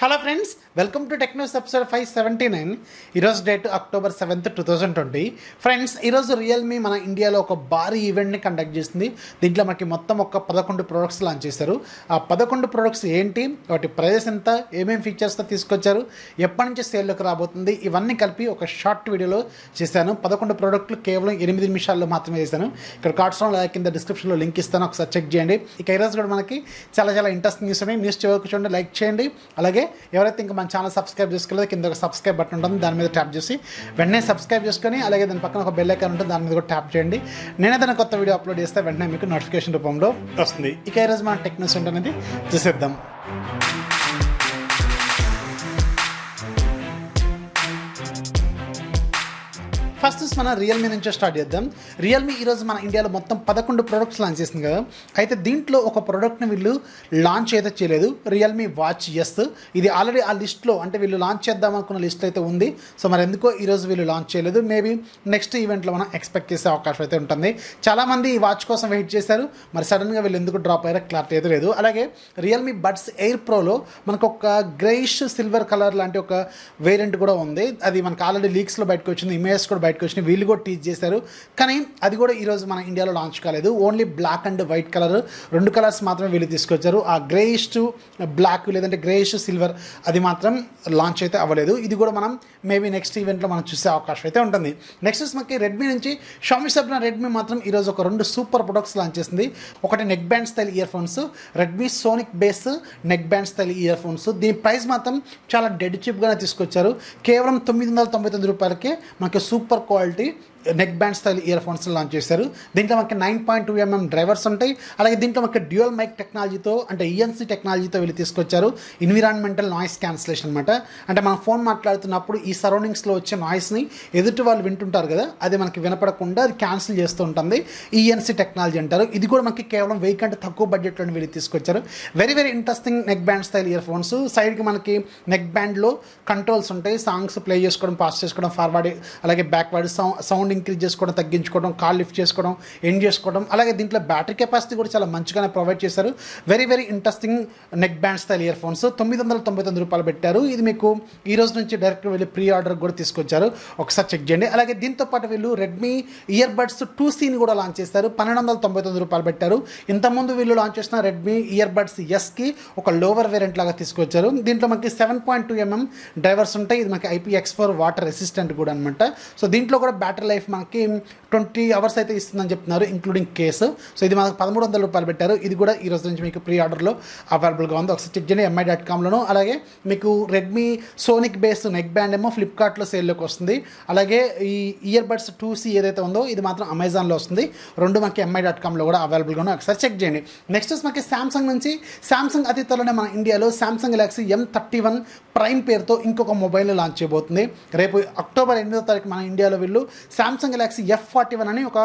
Hello friends, welcome to tech news episode 579. ఈరోజు date October 7th, 2020. Friends, ఈరోజు Realme మన ఇండియాలో ఒక భారీ ఈవెంట్ని కండక్ట్ చేస్తుంది. దీంట్లో మనకి మొత్తం ఒక 11 ప్రొడక్ట్స్ లాంచ్ చేశారు. ఆ 11 ప్రొడక్ట్స్ ఏంటి, వాటి ప్రైస్ ఎంత, ఏమేమి ఫీచర్స్తో తీసుకొచ్చారు, ఎప్పటి నుంచి సేల్లోకి రాబోతుంది, ఇవన్నీ కలిపి ఒక షార్ట్ వీడియోలో చేశాను. 11 ప్రోడక్ట్లు కేవలం 8 నిమిషాల్లో మాత్రమే చేశాను. ఇక్కడ కార్డ్స్లో కింద డిస్క్రిప్షన్లో లింక్ ఇస్తాను, ఒకసారి చెక్ చేయండి. ఇక ఈరోజు కూడా మనకి చాలా ఇంట్రెస్టింగ్ న్యూస్ ఉన్నాయి. న్యూస్ చివరికి చూడండి, లైక్ చేయండి. అలాగే ఎవరైతే ఇంకా మన ఛానల్ సబ్స్క్రైబ్ చేసుకోలేదో కింద ఒక సబ్స్క్రైబ్ బటన్ ఉంటుంది, దాని మీద ట్యాప్ చేసి వెంటనే సబ్స్క్రైబ్ చేసుకొని, అలాగే దాని పక్కన ఒక బెల్ ఐకాన్ ఉంటుంది, దాని మీద కూడా ట్యాప్ చేయండి. నేను ఏదైనా కొత్త వీడియో అప్లోడ్ చేస్తే వెంటనే మీకు నోటిఫికేషన్ రూపంలో వస్తుంది. ఇక ఈరోజు మన టెక్ న్యూస్ అనేది చూసేద్దాం. ఫస్ట్ మన రియల్మీ నుంచి స్టార్ట్ చేద్దాం. రియల్మీ ఈరోజు మన ఇండియాలో మొత్తం 11 ప్రొడక్ట్స్ లాంచ్ చేసింది కదా. అయితే దీంట్లో ఒక ప్రోడక్ట్ని వీళ్ళు లాంచ్ అయితే చేయలేదు, రియల్మీ వాచ్ ఎస్. ఇది ఆల్రెడీ ఆ లిస్ట్లో, అంటే వీళ్ళు లాంచ్ చేద్దాం అనుకున్న లిస్ట్ అయితే ఉంది. సో మరి ఎందుకో ఈరోజు వీళ్ళు లాంచ్ చేయలేదు. మేబీ నెక్స్ట్ ఈవెంట్లో మనం ఎక్స్పెక్ట్ చేసే అవకాశం అయితే ఉంటుంది. చాలామంది ఈ వాచ్ కోసం వెయిట్ చేశారు, మరి సడన్గా వీళ్ళు ఎందుకు డ్రాప్ అయ్యారో క్లారిటీ అయితే లేదు. అలాగే రియల్మీ బడ్స్ ఎయిర్ ప్రోలో మనకు ఒక గ్రేయిష్ సిల్వర్ కలర్ లాంటి ఒక వేరియంట్ కూడా ఉంది. అది మనకు ఆల్రెడీ లీక్స్లో బయటకు వచ్చింది, ఇమేజెస్ కూడా బయటకు వచ్చినాయి, వీళ్ళు కూడా టీచ్ చేశారు. కానీ అది కూడా ఈరోజు మన ఇండియాలో లాంచ్ కాలేదు. Only black and white colour, 2 colours మాత్రమే వీళ్ళు తీసుకొచ్చారు. ఆ గ్రేయిష్ టు బ్లాక్ లేదంటే గ్రేయిష్ సిల్వర్ అది మాత్రం లాంచ్ అయితే అవ్వలేదు. ఇది కూడా మనం మేబీ నెక్స్ట్ ఈవెంట్లో మనం చూసే అవకాశం అయితే ఉంటుంది. నెక్స్ట్ మనకి రెడ్మీ నుంచి షామీ సబ్న రెడ్మీ మాత్రం ఈరోజు ఒక 2 సూపర్ ప్రొడక్ట్స్ లాంచ్ చేసింది. ఒకటి neck band style ear phones, Redmi sonic base neck band style ear phones. దీని ప్రైస్ మాత్రం చాలా డెడ్ చీప్గానే తీసుకొచ్చారు. కేవలం $999 మనకి super quality neck band style ear phones launch చేశారు. దీంట్లో మనకి 9.2mm డ్రైవర్స్ ఉంటాయి. అలాగే దీంట్లో మనకి డ్యూయల్ మైక్ టెక్నాలజీతో, అంటే ఈఎన్సీ టెక్నాలజీతో వీళ్ళు తీసుకొచ్చారు. ఎన్విరాన్మెంటల్ నాయిస్ క్యాన్సిలేషన్ అనమాట. అంటే మనం ఫోన్ మాట్లాడుతున్నప్పుడు ఈ సరౌండింగ్స్లో వచ్చే నాయిస్ని ఎదుటి వాళ్ళు వింటుంటారు కదా, అది మనకి వినపడకుండా అది క్యాన్సిల్ చేస్తూ ఉంటుంది. ఈఎన్సీ టెక్నాలజీ అంటారు. ఇది కూడా మనకి కేవలం 1000 కంటే తక్కువ బడ్జెట్లో వీళ్ళు తీసుకొచ్చారు. Very interesting neck band style ear phones. సైడ్కి మనకి నెక్ బ్యాండ్లో కంట్రోల్స్ ఉంటాయి. సాంగ్స్ ప్లే చేసుకోవడం, పాస్ చేసుకోవడం, ఫార్వర్డ్ అలాగే బ్యాక్వర్డ్, సౌండ్ ఇంక్రీజ్ చేసుకోవడం, తగ్గించుకోవడం, కాల్ లిఫ్ట్ చేసుకోవడం, ఎండ్ చేసుకోవడం. అలాగే దీంట్లో బ్యాటరీ కెపాసిటీ కూడా చాలా మంచిగానే ప్రొవైడ్ చేశారు. Very interesting neck band style ear phones. $999 పెట్టారు. ఇది మీకు ఈ రోజు నుంచి డైరెక్ట్ వెళ్ళి ప్రీ ఆర్డర్ కూడా తీసుకొచ్చారు, ఒకసారి చెక్ చేయండి. అలాగే దీంతో పాటు వీళ్ళు రెడ్మీ ఇయర్ బడ్స్ 2Cని కూడా లాంచ్ చేస్తారు. $1299 పెట్టారు. ఇంతకుముందు వీళ్ళు లాంచ్ చేసిన రెడ్మీ ఇయర్ బడ్స్ ఎస్కి ఒక లోవర్ వేరియంట్ లాగా తీసుకొచ్చారు. దీంట్లో మనకి 7.2mm డ్రైవర్స్ ఉంటాయి. ఇది మనకి IPX4 వాటర్ రెసిస్టెంట్ కూడా అనమాట. సో దీంట్లో కూడా బ్యాటరీ లైఫ్ మనకి 20 hours అయితే ఇస్తుందని చెప్తున్నారు, ఇంక్లూడింగ్ కేసు. సో ఇది మనకు $1300 పెట్టారు. ఇది కూడా ఈ రోజు నుంచి మీకు ప్రీ ఆర్డర్లో అవైలబుల్గా ఉంది, ఒకసారి చెక్ చేయండి mi.comలోను. అలాగే మీకు Redmi sonic base neck band ఏమో ఫ్లిప్కార్ట్లో సేల్లోకి వస్తుంది. అలాగే ఈ ఇయర్ బడ్స్ 2C ఏదైతే ఉందో ఇది మాత్రం అమెజాన్లో వస్తుంది. రెండు మనకి mi.comలో కూడా అవైలబుల్గా ఉన్నాయి, ఒకసారి చెక్ చేయండి. నెక్స్ట్ మనకి సామ్సంగ్ నుంచి, సామ్సంగ్ అతి త్వరలోనే మన ఇండియాలో సామ్సంగ్ గెలాక్సీ M31 ప్రైమ్ పేరుతో ఇంకొక మొబైల్ లాంచ్ చేయబోతుంది. రేపు October 8వ మన ఇండియాలో వీళ్ళు సామ్సంగ్ గెలాక్సీ F41 అని ఒక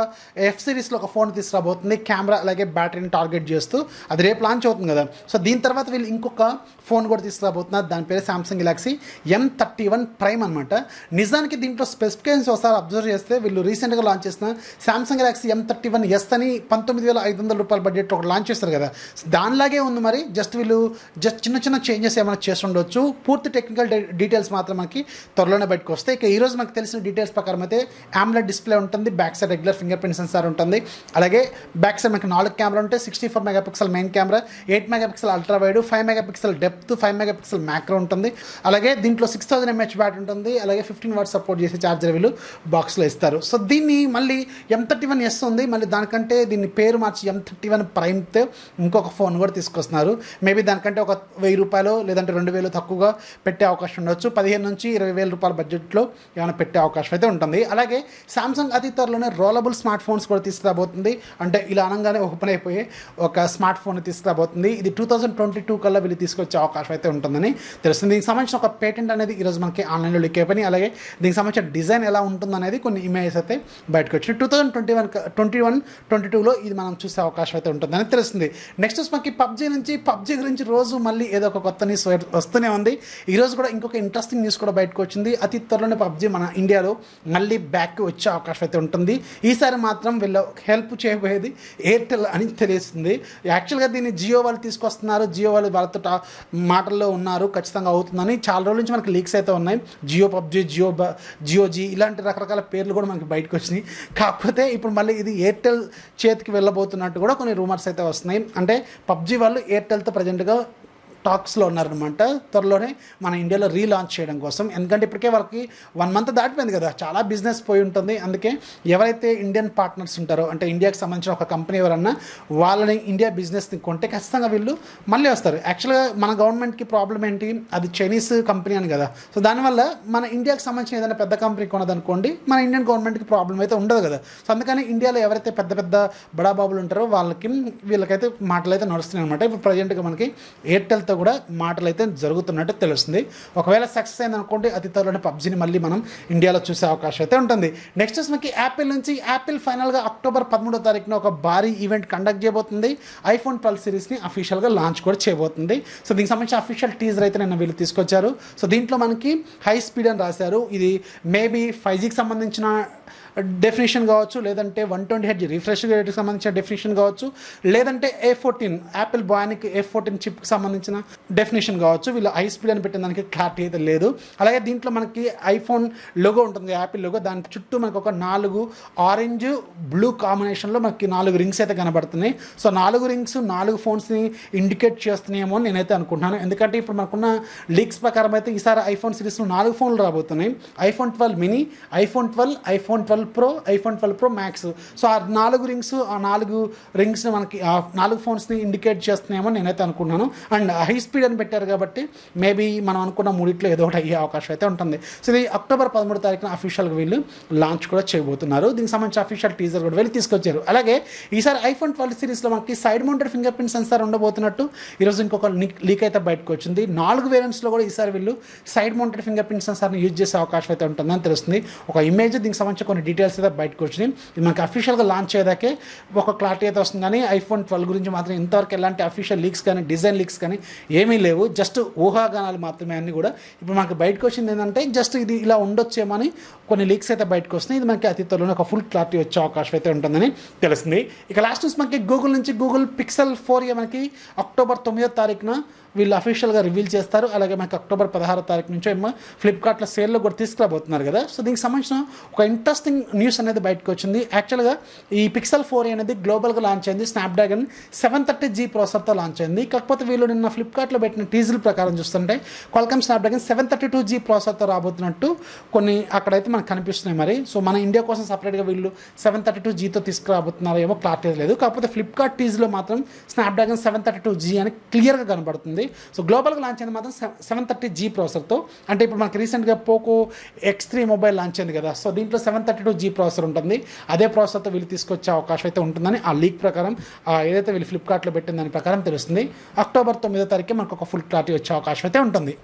F సిరీస్లో ఒక ఫోన్ తీసుకురాబోతుంది. కెమెరా అలాగే బ్యాటరీని టార్గెట్ చేస్తూ అది రేపు లాంచ్ అవుతుంది కదా. సో దీని తర్వాత వీళ్ళు ఇంకొక ఫోన్ కూడా తీసుకురాబోతున్నారు, దాని పేరు సామ్సంగ్ గెలాక్సీ M31 ప్రైమ్ అనమాట. నిజానికి దీంట్లో స్పెసిఫికేషన్స్ ఒకసారి అబ్జర్వ్ చేస్తే వీళ్ళు రీసెంట్గా లాంచ్ చేసిన సామ్సంగ్ గెలాక్సీ M31s అని $19,500 బడ్జెట్లో ఒకటి లాంచ్ చేస్తారు కదా, దానిలాగే ఉంది. మరి వీళ్ళు చిన్న చేంజెస్ ఏమైనా చేసి ఉండొచ్చు. పూర్తి టెక్నికల్ డీటెయిల్స్ మాత్రం మనకి త్వరలోనే బయటకు వస్తాయి. ఇక ఈరోజు మనకు తెలిసిన డీటెయిల్స్ ప్రకారం అయితే AMOLED డిస్ప్లే ఉంటుంది, back side regular finger print censor ఉంటుంది. అలాగే బ్యాక్ సైడ్ మనకి 4 కెమెరా ఉంటాయి. 64 megapixel main camera, 8 megapixel ultra wide, 5 megapixel depth, 5 megapixel macro ఉంటుంది. అలాగే దీంట్లో 6000 mAh బ్యాటరీ ఉంటుంది. అలాగే 15 వాట్స్ సపోర్ట్ చేసే ఛార్జర్ వీళ్ళు బాక్స్లో ఇస్తారు. సో దీన్ని మళ్ళీ M31s ఉంది, మళ్ళీ దానికంటే దీన్ని పేరు మార్చి M31 ప్రైమ్తో ఇంకొక ఫోన్ కూడా తీసుకొస్తున్నారు. మేబీ దానికంటే ఒక $1000 లేదంటే $2000 తక్కువగా పెట్టే అవకాశం ఉండొచ్చు. 15,000 నుంచి $20,000 బడ్జెట్లో ఏమైనా పెట్టే అవకాశం అయితే ఉంటుంది. అలాగే సామ్సంగ్ అతి త్వరలోనే రోలబుల్ స్మార్ట్ ఫోన్స్ కూడా తీసుకురాబోతుంది. అంటే ఇలా అనగానే ఓపెన్ అయిపోయి ఒక స్మార్ట్ ఫోన్ తీసుకురాబోతుంది. ఇది 2022 కల్లా వీళ్ళు తీసుకొచ్చే అవకాశం అయితే ఉంటుందని తెలుస్తుంది. దీనికి సంబంధించిన ఒక పేటెంట్ అనేది ఈరోజు మనకి ఆన్లైన్లో లీక్ అయిపోయి, అలాగే దీనికి సంబంధించిన డిజైన్ ఎలా ఉంటుందనేది కొన్ని ఇమేజెస్ అయితే బయటకు వచ్చినాయి. 2021-22లో ఇది మనం చూసే అవకాశం అయితే ఉంటుందని తెలుస్తుంది. నెక్స్ట్ మనకి PUBG గురించి రోజు మళ్ళీ ఏదో ఒక కొత్త న్యూస్ వస్తూనే ఉంది. ఈరోజు కూడా ఇంకొక ఇంట్రెస్టింగ్ న్యూస్ కూడా బయటకు వచ్చింది. అతి త్వరలోనే PUBG మన ఇండియాలో మళ్ళీ బ్యాక్ వచ్చే అవకాశం అయితే ఉంటుంది. ఈసారి మాత్రం వీళ్ళు హెల్ప్ చేయబోయేది ఎయిర్టెల్ అని తెలియస్తుంది. యాక్చువల్గా దీన్ని జియో వాళ్ళు తీసుకొస్తున్నారు, జియో వాళ్ళు వాళ్ళతో మాటల్లో ఉన్నారు, ఖచ్చితంగా అవుతుందని. చాలా రోజుల నుంచి మనకి లీక్స్ అయితే ఉన్నాయి. జియో పబ్జీ, జియోజీ ఇలాంటి రకరకాల పేర్లు కూడా మనకి బయటకు వచ్చినాయి. కాకపోతే ఇప్పుడు మళ్ళీ ఇది ఎయిర్టెల్ చేతికి వెళ్ళబోతున్నట్టు కూడా కొన్ని రూమర్స్ అయితే వస్తున్నాయి. అంటే పబ్జీ వాళ్ళు ఎయిర్టెల్తో ప్రజెంట్గా టాక్స్లో ఉన్నారనమాట. త్వరలోనే మన ఇండియాలో రీలాంచ్ చేయడం కోసం. ఎందుకంటే ఇప్పటికే వాళ్ళకి 1 మంత్ దాటిపోయింది కదా, చాలా బిజినెస్ పోయి ఉంటుంది. అందుకే ఎవరైతే ఇండియన్ పార్ట్నర్స్ ఉంటారో, అంటే ఇండియాకి సంబంధించిన ఒక కంపెనీ ఎవరన్నా వాళ్ళని ఇండియా బిజినెస్ని కొంటే ఖచ్చితంగా వీళ్ళు మళ్ళీ వస్తారు. యాక్చువల్గా మన గవర్నమెంట్కి ప్రాబ్లం ఏంటి, అది చైనీస్ కంపెనీ అని కదా. సో దానివల్ల మన ఇండియాకి సంబంధించిన ఏదైనా పెద్ద కంపెనీ కొనదనుకోండి, మన ఇండియన్ గవర్నమెంట్కి ప్రాబ్లం అయితే ఉండదు కదా. సో అందుకని ఇండియాలో ఎవరైతే పెద్ద పెద్ద బడాబాబులు ఉంటారో వీళ్ళకైతే మాటలు అయితే నడుస్తున్నాయి అనమాట. ఇప్పుడు ప్రజెంట్గా మనకి ఎయిర్టెల్తో కూడా మాటలు అయితే జరుగుతున్నట్టు తెలుస్తుంది. ఒకవేళ సక్సెస్ అయింది అనుకోండి, అతి త్వరలోనే పబ్జీని మళ్ళీ మనం ఇండియాలో చూసే అవకాశం అయితే ఉంటుంది. నెక్స్ట్ మనకి యాపిల్ నుంచి యాపిల్ ఫైనల్గా అక్టోబర్ 13వ తారీఖున ఒక భారీ ఈవెంట్ కండక్ట్ చేయబోతుంది. ఐఫోన్ 12 సిరీస్ని అఫీషియల్గా లాంచ్ కూడా చేయబోతుంది. సో దీనికి సంబంధించిన అఫీషియల్ టీజర్ అయితే నిన్న వీళ్ళు తీసుకొచ్చారు. సో దీంట్లో మనకి హై స్పీడ్ అని రాశారు. ఇది మేబీ 5Gకి సంబంధించిన డెఫినేషన్ కావచ్చు, లేదంటే 120Hz రిఫ్రెష్ రేట్కి సంబంధించిన డెఫినేషన్ కావచ్చు, లేదంటే A14 యాపిల్ బాయానిక్ A14 చిప్కి సంబంధించిన డెఫినేషన్ కావచ్చు. వీళ్ళు హై స్పీడ్ అని పెట్టిన దానికి క్లారిటీ అయితే లేదు. అలాగే దీంట్లో మనకి ఐఫోన్ లోగో ఉంటుంది, యాపిల్ లోగో, దాని చుట్టూ మనకు ఒక 4 ఆరెంజ్ బ్లూ కాంబినేషన్లో మనకి 4 రింగ్స్ అయితే కనబడుతున్నాయి. సో 4 రింగ్స్ 4 ఫోన్స్ని ఇండికేట్ చేస్తున్నాయేమో అని నేనైతే అనుకుంటున్నాను. ఎందుకంటే ఇప్పుడు మనకున్న లీక్స్ ప్రకారం అయితే ఈసారి ఐఫోన్ సిరీస్లో 4 ఫోన్లు రాబోతున్నాయి. IPhone 12 mini, iPhone 12, iPhone 12 pro, iPhone 12 pro max. So ఆ 4 రింగ్స్ని మనకి 4 ఫోన్స్ని ఇండికేట్ చేస్తున్నాయేమో నేనైతే అనుకున్నాను. అండ్ హై స్పీడ్ అని పెట్టారు కాబట్టి మేబీ మనం అనుకున్న మూడిట్లో ఏదో ఒకటి అయ్యే అవకాశం అయితే ఉంటుంది. సో ఇది అక్టోబర్ 13వ తారీఖున అఫీషియల్గా వీళ్ళు లాంచ్ కూడా చేయబోతున్నారు. దీనికి సంబంధించి అఫీషియల్ టీజర్ కూడా వీళ్ళు తీసుకొచ్చారు. అలాగే ఈసారి ఐఫోన్ 12 సిరీస్లో మనకి side mounted fingerprint sensor ఉండబోతున్నట్టు ఈరోజు ఇంకొక లీక్ అయితే బయటకు వచ్చింది. 4 వేరియంట్స్లో కూడా ఈసారి వీళ్ళు సైడ్ మౌంటెడ్ ఫింగర్ ప్రింట్ సెన్సార్ని యూజ్ చేసే అవకాశం అయితే ఉంటుందని తెలుస్తుంది. ఒక ఇమేజ్, దీనికి సంబంధించి కొన్ని డీటెయిల్స్ అయితే బయటకు వచ్చినాయి. ఇది మనకి అఫీషియల్గా లాంచ్ చేయడాకే ఒక క్లారిటీ అయితే వస్తుంది. కానీ ఐఫోన్ 12 గురించి మాత్రం ఇంతవరకు ఎలాంటి అఫీషియల్ లీక్స్ కానీ డిజైన్ లీక్స్ కానీ ఏమీ లేవు. జస్ట్ ఊహాగానాలు మాత్రమే అన్నీ కూడా. ఇప్పుడు మనకి బయటకు వచ్చింది ఏంటంటే జస్ట్ ఇది ఇలా ఉండొచ్చేమని కొన్ని లీక్స్ అయితే బయటకు వస్తున్నాయి. ఇది మనకి అతి త్వరలోనే ఒక ఫుల్ క్లారిటీ వచ్చే అవకాశం అయితే ఉంటుందని తెలుస్తుంది. ఇక లాస్ట్ న్యూస్ మనకి గూగుల్ నుంచి గూగుల్ పిక్సెల్ 4a మనకి అక్టోబర్ 9వ తారీఖున వీళ్ళు అఫీషియల్గా రివీల్ చేస్తారు. అలాగే మనకి అక్టోబర్ 16వ తారీఖు నుంచి ఏమో ఫ్లిప్కార్ట్లో సేల్లో కూడా తీసుకురాబోతున్నారు కదా. సో దీనికి సంబంధించిన ఒక ఇంట్రెస్టింగ్ న్యూస్ అనేది బయటకు వచ్చింది. యాక్చువల్గా ఈ పిక్సెల్ 4a అనేది గ్లోబల్గా లాంచ్ అయింది. స్నాప్డ్రాగన్ 730G ప్రాసెసర్తో లాంచ్ అయింది. కాకపోతే వీళ్ళు నిన్న ఫ్లిప్కార్ట్లో పెట్టిన టీజర్ ప్రకారం చూస్తుంటే క్వాల్కమ్ స్నాప్డ్రాగన్ 732G ప్రాసెసర్తో రాబోతున్నట్టు కొన్ని అక్కడైతే మనకు కనిపిస్తున్నాయి. మరి సో మన ఇండియా కోసం సపరేట్గా వీళ్ళు 732Gతో తీసుకురాబోతున్నారో ఏమో క్లారిటీ లేదు. కాకపోతే ఫ్లిప్కార్ట్ టీజర్లో మాత్రం స్నాప్డ్రాగన్ 732G అని క్లియర్గా కనబడుతుంది. సో గ్లోబల్గా లాంచ్ అయింది మాత్రం 730G ప్రాసెసర్తో. అంటే ఇప్పుడు మనకి రీసెంట్గా పోకో X3 మొబైల్ లాంచ్ అయింది కదా. సో దీంట్లో 732G ప్రాసెసర్ ఉంటుంది. అదే ప్రాసెసర్తో వీళ్ళు తీసుకొచ్చే అవకాశం అయితే ఉంటుందని ఆ లీక్ ప్రకారం ఏదైతే వీళ్ళు ఫ్లిప్కార్ట్లో పెట్టిన దాని ప్రకారం తెలుస్తుంది. అక్టోబర్ 9వ తారీఖు మనకు ఒక ఫుల్ క్లారిటీ వచ్చే అవకాశం అయితే ఉంటుంది.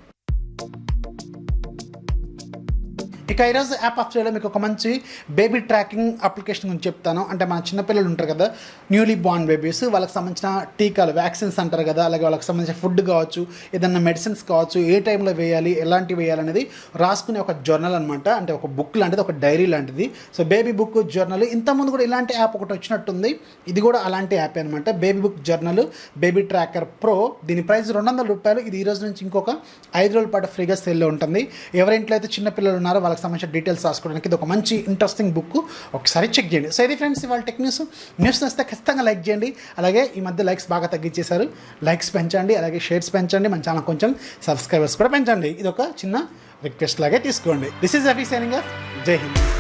ఇక ఈరోజు యాప్ ఆఫ్లో మీకు ఒక మంచి బేబీ ట్రాకింగ్ అప్లికేషన్ గురించి చెప్తాను. అంటే మన చిన్నపిల్లలు ఉంటారు కదా, న్యూలీ బార్న్ బేబీస్, వాళ్ళకి సంబంధించిన టీకాలు, వ్యాక్సిన్స్ అంటారు కదా, అలాగే వాళ్ళకి సంబంధించిన ఫుడ్ కావచ్చు, ఏదన్నా మెడిసిన్స్ కావచ్చు, ఏ టైంలో వేయాలి, ఎలాంటివి వేయాలనేది రాసుకునే ఒక జర్నల్ అనమాట. అంటే ఒక బుక్ లాంటిది, ఒక డైరీ లాంటిది. సో బేబీ బుక్ జర్నల్, ఇంతకుముందు కూడా ఇలాంటి యాప్ ఒకటి వచ్చినట్టుంది. ఇది కూడా అలాంటి యాప్ అనమాట. Baby book journal baby tracker pro. దీని ప్రైస్ $200. ఇది ఈ రోజు నుంచి ఇంకొక 5 రోజుల పాటు ఫ్రీగా సేల్లో ఉంటుంది. ఎవరింట్లో అయితే చిన్నపిల్లలు ఉన్నారో వాళ్ళకి సంబంధించిన డీటెయిల్స్ రాసుకోవడానికి ఇది ఒక మంచి ఇంట్రెస్టింగ్ బుక్. ఒకసారి చెక్ చేయండి. సో ఇది ఫ్రెండ్స్ ఇవాళ టెక్ న్యూస్ నచ్చితే ఖచ్చితంగా లైక్ చేయండి. అలాగే ఈ మధ్య లైక్స్ బాగా తగ్గించేశారు, లైక్స్ పెంచండి, అలాగే షేర్స్ పెంచండి, మన ఛానల్ కొంచెం సబ్స్క్రైబర్స్ కూడా పెంచండి. ఇది ఒక చిన్న రిక్వెస్ట్ లాగే తీసుకోండి. This is Rafi signing off. జై హింద్.